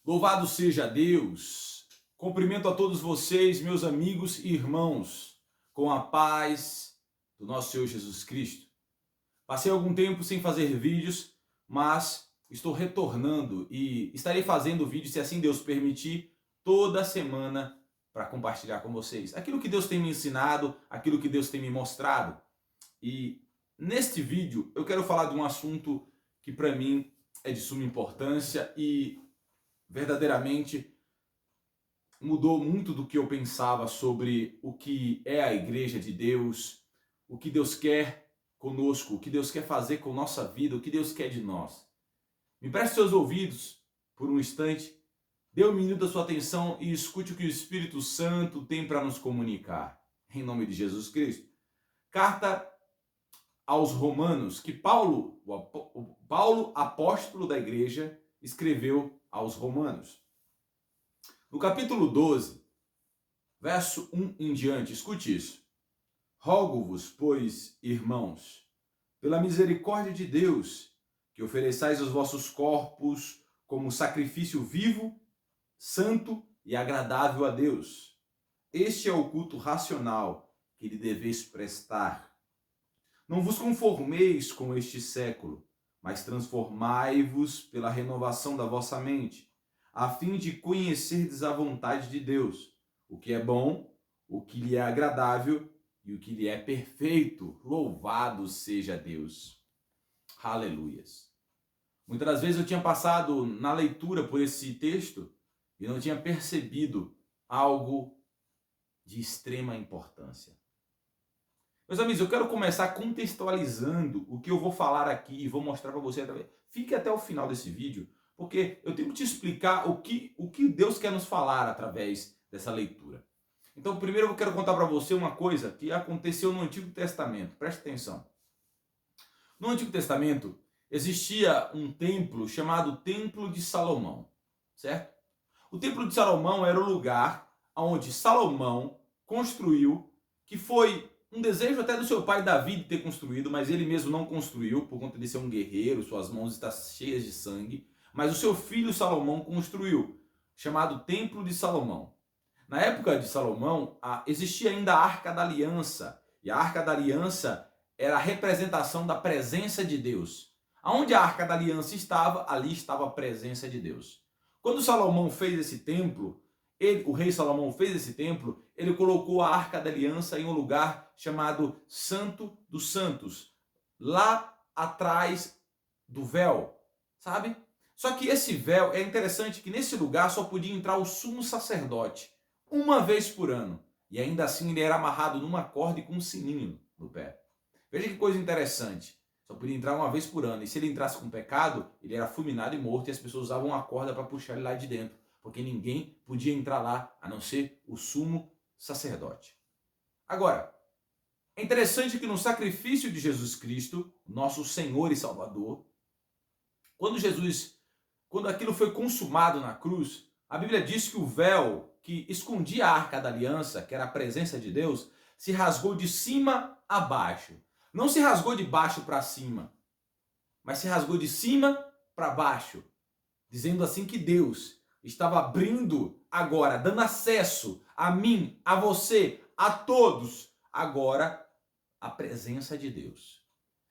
Louvado seja Deus! Cumprimento a todos vocês, meus amigos e irmãos, com a paz do nosso Senhor Jesus Cristo. Passei algum tempo sem fazer vídeos, mas estou retornando e estarei fazendo vídeo, se assim Deus permitir, toda semana para compartilhar com vocês aquilo que Deus tem me ensinado, aquilo que Deus tem me mostrado. E neste vídeo eu quero falar de um assunto que para mim é de suma importância e verdadeiramente mudou muito do que eu pensava sobre o que é a igreja de Deus, o que Deus quer conosco, o que Deus quer fazer com nossa vida, o que Deus quer de nós. Me preste seus ouvidos por um instante, dê um minuto da sua atenção e escute o que o Espírito Santo tem para nos comunicar. Em nome de Jesus Cristo. Carta aos Romanos, que Paulo, apóstolo da igreja, escreveu aos Romanos. No capítulo 12, verso 1 em diante, escute isso. Rogo-vos, pois, irmãos, pela misericórdia de Deus, que ofereçais os vossos corpos como sacrifício vivo, santo e agradável a Deus. Este é o culto racional que lhe deveis prestar. Não vos conformeis com este século, mas transformai-vos pela renovação da vossa mente, a fim de conhecerdes a vontade de Deus, o que é bom, o que lhe é agradável e o que lhe é perfeito. Louvado seja Deus. Aleluias. Muitas das vezes eu tinha passado na leitura por esse texto e não tinha percebido algo de extrema importância. Meus amigos, eu quero começar contextualizando o que eu vou falar aqui e vou mostrar para você. Fique até o final desse vídeo, porque eu tenho que te explicar o que Deus quer nos falar através dessa leitura. Então, primeiro eu quero contar para você uma coisa que aconteceu no Antigo Testamento. Preste atenção. No Antigo Testamento existia um templo chamado Templo de Salomão, certo? O Templo de Salomão era o lugar onde Salomão construiu, que foi um desejo até do seu pai Davi de ter construído, mas ele mesmo não construiu, por conta de ser um guerreiro, suas mãos estão cheias de sangue. Mas o seu filho Salomão construiu, chamado Templo de Salomão. Na época de Salomão, existia ainda a Arca da Aliança. E a Arca da Aliança era a representação da presença de Deus. Aonde a Arca da Aliança estava, ali estava a presença de Deus. Quando Salomão fez esse templo, o rei Salomão fez esse templo, ele colocou a Arca da Aliança em um lugar chamado Santo dos Santos, lá atrás do véu, sabe? Só que esse véu, é interessante que nesse lugar só podia entrar o sumo sacerdote, uma vez por ano. E ainda assim ele era amarrado numa corda e com um sininho no pé. Veja que coisa interessante. Só podia entrar uma vez por ano. E se ele entrasse com pecado, ele era fulminado e morto e as pessoas usavam uma corda para puxar ele lá de dentro. Porque ninguém podia entrar lá, a não ser o sumo sacerdote. Agora, é interessante que no sacrifício de Jesus Cristo, nosso Senhor e Salvador, quando aquilo foi consumado na cruz, a Bíblia diz que o véu que escondia a Arca da Aliança, que era a presença de Deus, se rasgou de cima a baixo. Não se rasgou de baixo para cima, mas se rasgou de cima para baixo, dizendo assim que Deus estava abrindo agora, dando acesso a mim, a você, a todos, agora a presença de Deus.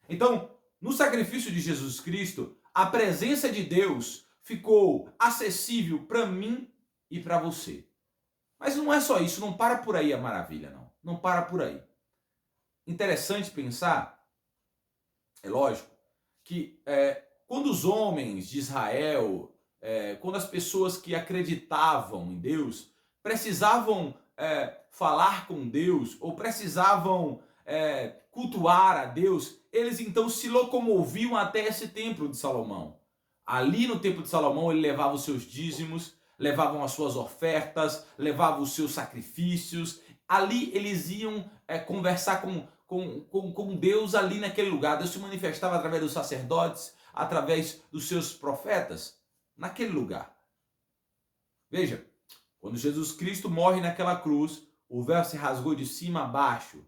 Então, no sacrifício de Jesus Cristo, a presença de Deus ficou acessível para mim e para você. Mas não é só isso, não para por aí a maravilha, não. Não para por aí. Interessante pensar, é lógico, que quando os homens de Israel, quando as pessoas que acreditavam em Deus precisavam falar com Deus ou precisavam cultuar a Deus, eles então se locomoviam até esse templo de Salomão. Ali no templo de Salomão ele levava os seus dízimos, levavam as suas ofertas, levavam os seus sacrifícios. Ali eles iam conversar com Deus ali naquele lugar. Deus se manifestava através dos sacerdotes, através dos seus profetas, naquele lugar. Veja, quando Jesus Cristo morre naquela cruz, o véu se rasgou de cima a baixo,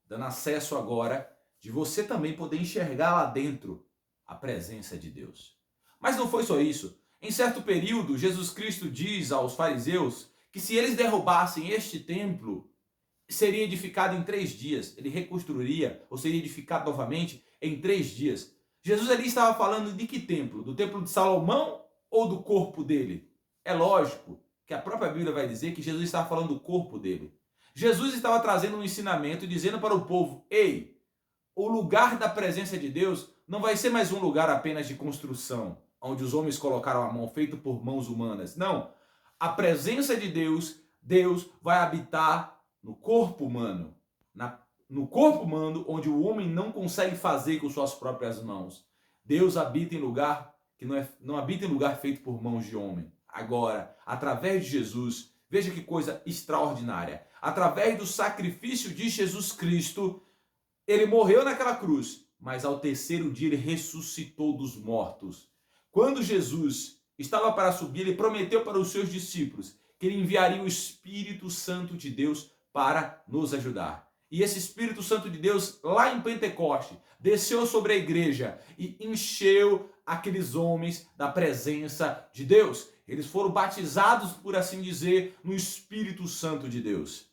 dando acesso agora de você também poder enxergar lá dentro a presença de Deus. Mas não foi só isso. Em certo período, Jesus Cristo diz aos fariseus que se eles derrubassem este templo, seria edificado em 3 dias. Ele reconstruiria, ou seria edificado novamente em 3 dias. Jesus ali estava falando de que templo? Do templo de Salomão ou do corpo dele? É lógico que a própria Bíblia vai dizer que Jesus estava falando do corpo dele. Jesus estava trazendo um ensinamento, dizendo para o povo: ei, o lugar da presença de Deus não vai ser mais um lugar apenas de construção, onde os homens colocaram a mão, feito por mãos humanas. Não. A presença de Deus, Deus vai habitar no corpo humano. No corpo humano, onde o homem não consegue fazer com suas próprias mãos. Deus habita em lugar que não habita em lugar feito por mãos de homem. Agora, através de Jesus, veja que coisa extraordinária. Através do sacrifício de Jesus Cristo, ele morreu naquela cruz, mas ao terceiro dia ele ressuscitou dos mortos. Quando Jesus estava para subir, ele prometeu para os seus discípulos que ele enviaria o Espírito Santo de Deus para nos ajudar. E esse Espírito Santo de Deus, lá em Pentecoste, desceu sobre a igreja e encheu aqueles homens da presença de Deus. Eles foram batizados, por assim dizer, no Espírito Santo de Deus.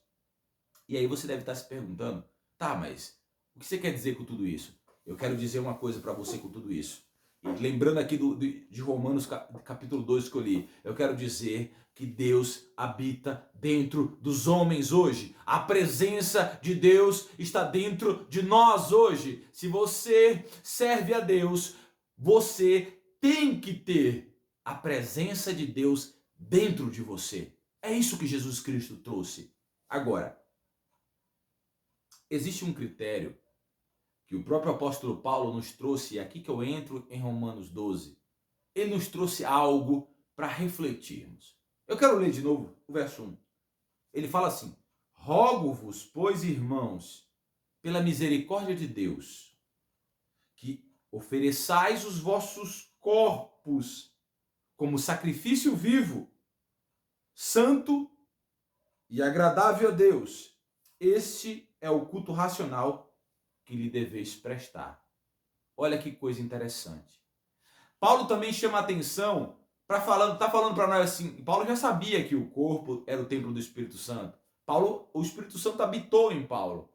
E aí você deve estar se perguntando: tá, mas o que você quer dizer com tudo isso? Eu quero dizer uma coisa para você com tudo isso. E lembrando aqui de Romanos capítulo 2 que eu li, eu quero dizer que Deus habita dentro dos homens hoje. A presença de Deus está dentro de nós hoje. Se você serve a Deus, você tem que ter a presença de Deus dentro de você. É isso que Jesus Cristo trouxe. Agora, existe um critério que o próprio apóstolo Paulo nos trouxe, e é aqui que eu entro em Romanos 12. Ele nos trouxe algo para refletirmos. Eu quero ler de novo o verso 1. Ele fala assim: rogo-vos, pois, irmãos, pela misericórdia de Deus, que ofereçais os vossos corpos como sacrifício vivo, santo e agradável a Deus. Este é o culto racional que lhe deveis prestar. Olha que coisa interessante. Paulo também chama a atenção está falando para nós assim. Paulo já sabia que o corpo era o templo do Espírito Santo. O Espírito Santo habitou em Paulo,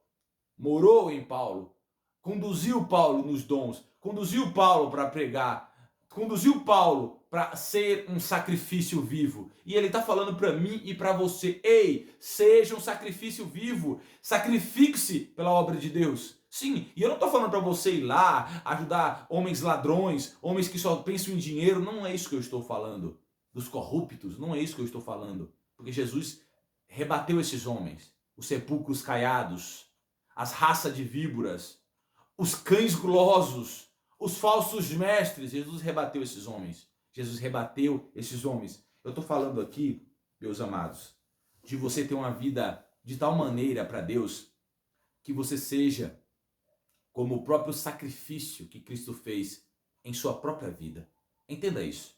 morou em Paulo, conduziu Paulo nos dons, conduziu Paulo para pregar, conduziu Paulo para ser um sacrifício vivo. E ele está falando para mim e para você: ei, seja um sacrifício vivo, sacrifique-se pela obra de Deus. Sim, e eu não estou falando para você ir lá ajudar homens ladrões, homens que só pensam em dinheiro. Não é isso que eu estou falando. Dos corruptos, não é isso que eu estou falando. Porque Jesus rebateu esses homens, os sepulcros caiados, as raças de víboras, os cães gulosos, os falsos mestres. Jesus rebateu esses homens. Jesus rebateu esses homens. Eu estou falando aqui, meus amados, de você ter uma vida de tal maneira para Deus que você seja como o próprio sacrifício que Cristo fez em sua própria vida. Entenda isso.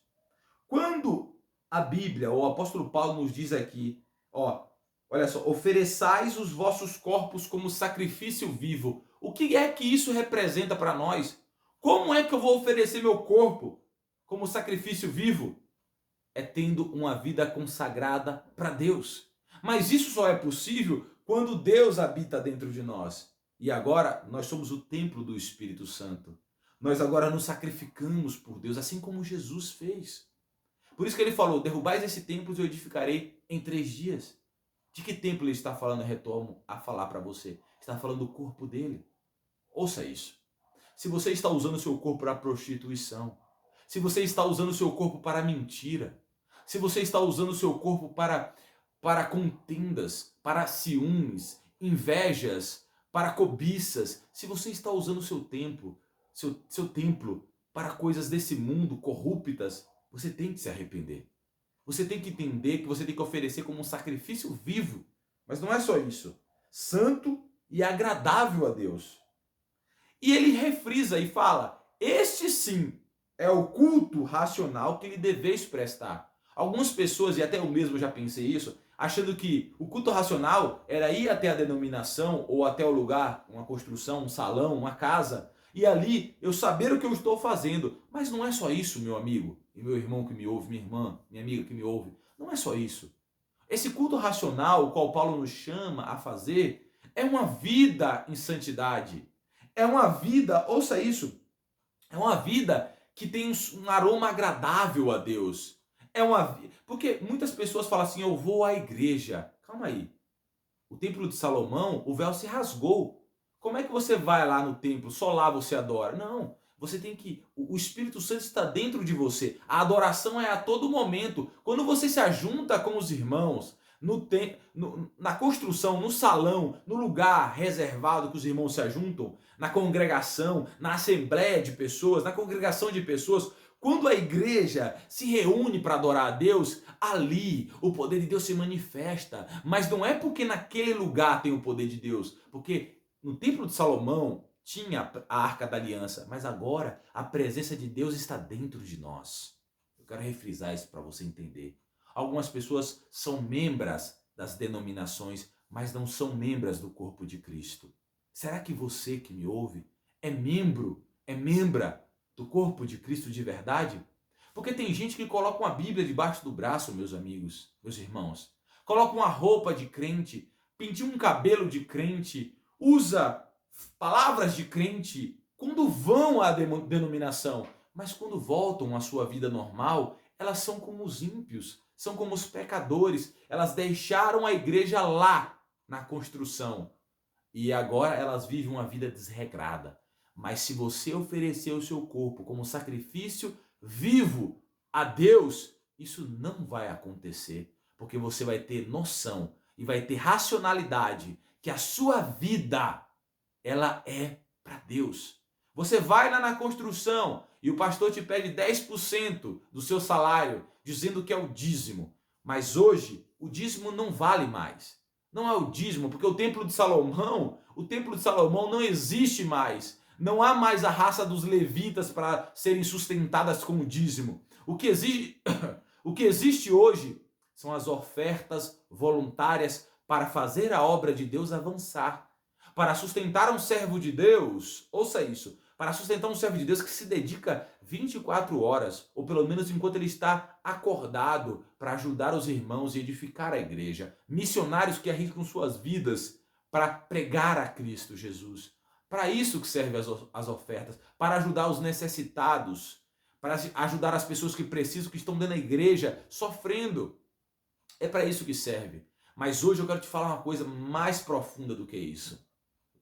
Quando a Bíblia, ou o apóstolo Paulo nos diz aqui, olha só, ofereçais os vossos corpos como sacrifício vivo. O que é que isso representa para nós? Como é que eu vou oferecer meu corpo como sacrifício vivo? É tendo uma vida consagrada para Deus. Mas isso só é possível quando Deus habita dentro de nós. E agora nós somos o templo do Espírito Santo. Nós agora nos sacrificamos por Deus, assim como Jesus fez. Por isso que ele falou: derrubais esse templo e eu edificarei em 3 dias. De que templo ele está falando? Eu retomo a falar para você. Está falando do corpo dele. Ouça isso. Se você está usando o seu corpo para prostituição, se você está usando o seu corpo para mentira, se você está usando o seu corpo para contendas, para ciúmes, invejas, para cobiças, se você está usando o seu templo para coisas desse mundo corruptas, você tem que se arrepender. Você tem que entender que você tem que oferecer como um sacrifício vivo. Mas não é só isso. Santo e agradável a Deus. E ele refrisa e fala: este sim é o culto racional que lhe deveis prestar. Algumas pessoas, e até eu mesmo já pensei isso, achando que o culto racional era ir até a denominação ou até o lugar, uma construção, um salão, uma casa, e ali eu saber o que eu estou fazendo. Mas não é só isso, meu amigo e meu irmão que me ouve, minha irmã, minha amiga que me ouve, não é só isso. Esse culto racional, o qual Paulo nos chama a fazer, é uma vida em santidade. É uma vida, ouça isso, é uma vida que tem um aroma agradável a Deus. Porque muitas pessoas falam assim, eu vou à igreja. Calma aí. O templo de Salomão, o véu se rasgou. Como é que você vai lá no templo, só lá você adora? Não. Você tem que. O Espírito Santo está dentro de você. A adoração é a todo momento. Quando você se ajunta com os irmãos, na construção, no salão, no lugar reservado que os irmãos se ajuntam, na congregação, na assembleia de pessoas, na congregação de pessoas, quando a igreja se reúne para adorar a Deus, ali o poder de Deus se manifesta. Mas não é porque naquele lugar tem o poder de Deus, porque no templo de Salomão tinha a Arca da Aliança, mas agora a presença de Deus está dentro de nós. Eu quero refrisar isso para você entender. Algumas pessoas são membros das denominações, mas não são membros do corpo de Cristo. Será que você que me ouve é membra do corpo de Cristo de verdade? Porque tem gente que coloca uma Bíblia debaixo do braço, meus amigos, meus irmãos. Coloca uma roupa de crente, pinta um cabelo de crente, usa palavras de crente quando vão à denominação. Mas quando voltam à sua vida normal, elas são como os ímpios, são como os pecadores. Elas deixaram a igreja lá na construção. E agora elas vivem uma vida desregrada. Mas se você oferecer o seu corpo como sacrifício vivo a Deus, isso não vai acontecer, porque você vai ter noção e vai ter racionalidade que a sua vida, ela é para Deus. Você vai lá na construção e o pastor te pede 10% do seu salário, dizendo que é o dízimo. Mas hoje, o dízimo não vale mais. Não é o dízimo, porque o templo de Salomão não existe mais. Não há mais a raça dos levitas para serem sustentadas com o dízimo. O que existe hoje são as ofertas voluntárias para fazer a obra de Deus avançar. Para sustentar um servo de Deus, ouça isso, para sustentar um servo de Deus que se dedica 24 horas, ou pelo menos enquanto ele está acordado, para ajudar os irmãos e edificar a igreja. Missionários que arriscam suas vidas para pregar a Cristo Jesus. Para isso que servem as ofertas, para ajudar os necessitados, para ajudar as pessoas que precisam, que estão dentro da igreja, sofrendo. É para isso que serve. Mas hoje eu quero te falar uma coisa mais profunda do que isso.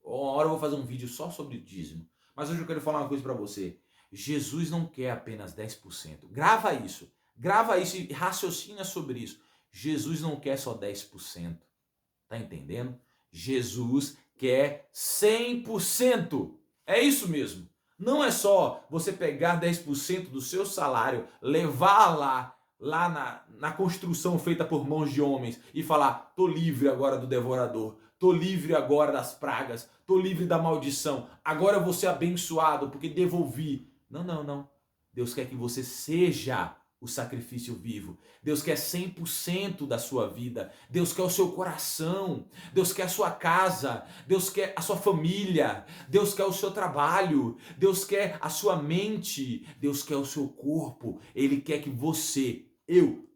Uma hora eu vou fazer um vídeo só sobre dízimo. Mas hoje eu quero falar uma coisa para você. Jesus não quer apenas 10%. Grava isso e raciocina sobre isso. Jesus não quer só 10%. Tá entendendo? Jesus quer 100%. É isso mesmo. Não é só você pegar 10% do seu salário, levar lá na construção feita por mãos de homens e falar, tô livre agora do devorador, tô livre agora das pragas, tô livre da maldição, agora eu vou ser abençoado porque devolvi. Não, não, não. Deus quer que você seja o sacrifício vivo. Deus quer 100% da sua vida. Deus quer o seu coração. Deus quer a sua casa. Deus quer a sua família. Deus quer o seu trabalho. Deus quer a sua mente. Deus quer o seu corpo. Ele quer que você,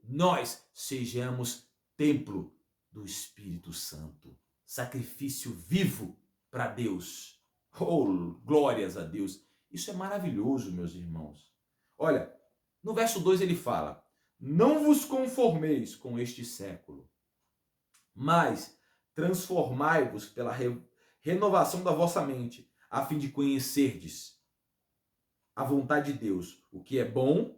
nós sejamos templo do Espírito Santo. Sacrifício vivo para Deus. Oh, glórias a Deus. Isso é maravilhoso, meus irmãos. Olha, no verso 2 ele fala, não vos conformeis com este século, mas transformai-vos pela renovação da vossa mente, a fim de conhecerdes a vontade de Deus, o que é bom,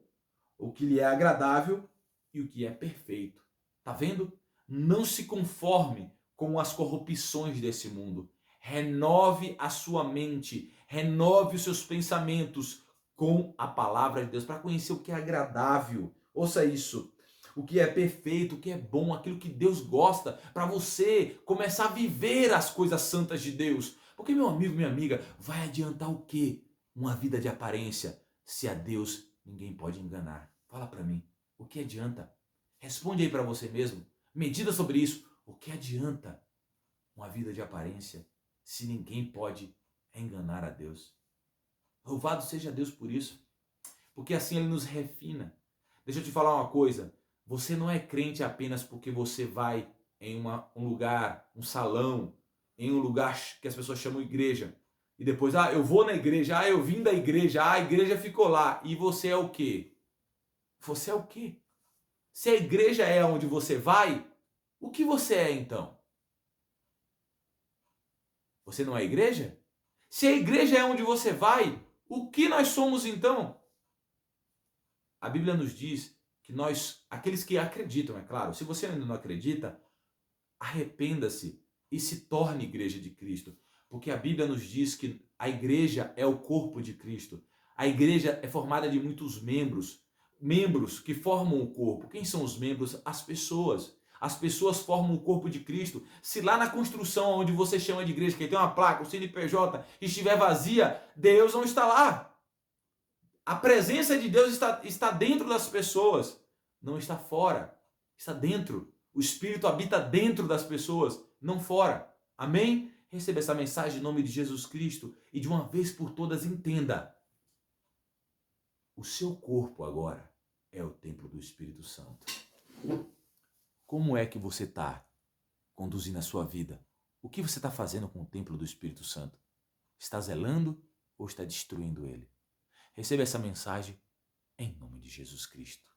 o que lhe é agradável e o que é perfeito. Tá vendo? Não se conforme com as corrupções desse mundo. Renove a sua mente, renove os seus pensamentos com a palavra de Deus, para conhecer o que é agradável. Ouça isso. O que é perfeito, o que é bom, aquilo que Deus gosta, para você começar a viver as coisas santas de Deus. Porque, meu amigo, minha amiga, vai adiantar o quê? Uma vida de aparência, se a Deus ninguém pode enganar. Fala para mim, o que adianta? Responde aí para você mesmo. Medita sobre isso. O que adianta uma vida de aparência se ninguém pode enganar a Deus? Louvado seja Deus por isso, porque assim Ele nos refina, Deixa eu te falar uma coisa. Você não é crente apenas porque você vai em um lugar, um salão, em um lugar que as pessoas chamam igreja. E depois, eu vou na igreja, eu vim da igreja, a igreja ficou lá. E você é o quê? Você é o quê? Se a igreja é onde você vai, o que você é então? Você não é igreja? Se a igreja é onde você vai, o que nós somos então? A Bíblia nos diz que nós, aqueles que acreditam, é claro, se você ainda não acredita, arrependa-se e se torne igreja de Cristo. Porque a Bíblia nos diz que a igreja é o corpo de Cristo. A igreja é formada de muitos membros, membros que formam o corpo. Quem são os membros? As pessoas. As pessoas formam o corpo de Cristo. Se lá na construção onde você chama de igreja, que tem uma placa, o CNPJ, estiver vazia, Deus não está lá. A presença de Deus está dentro das pessoas, não está fora, está dentro. O Espírito habita dentro das pessoas, não fora. Amém? Receba essa mensagem em nome de Jesus Cristo e de uma vez por todas entenda. O seu corpo agora é o templo do Espírito Santo. Como é que você está conduzindo a sua vida? O que você está fazendo com o templo do Espírito Santo? Está zelando ou está destruindo ele? Receba essa mensagem em nome de Jesus Cristo.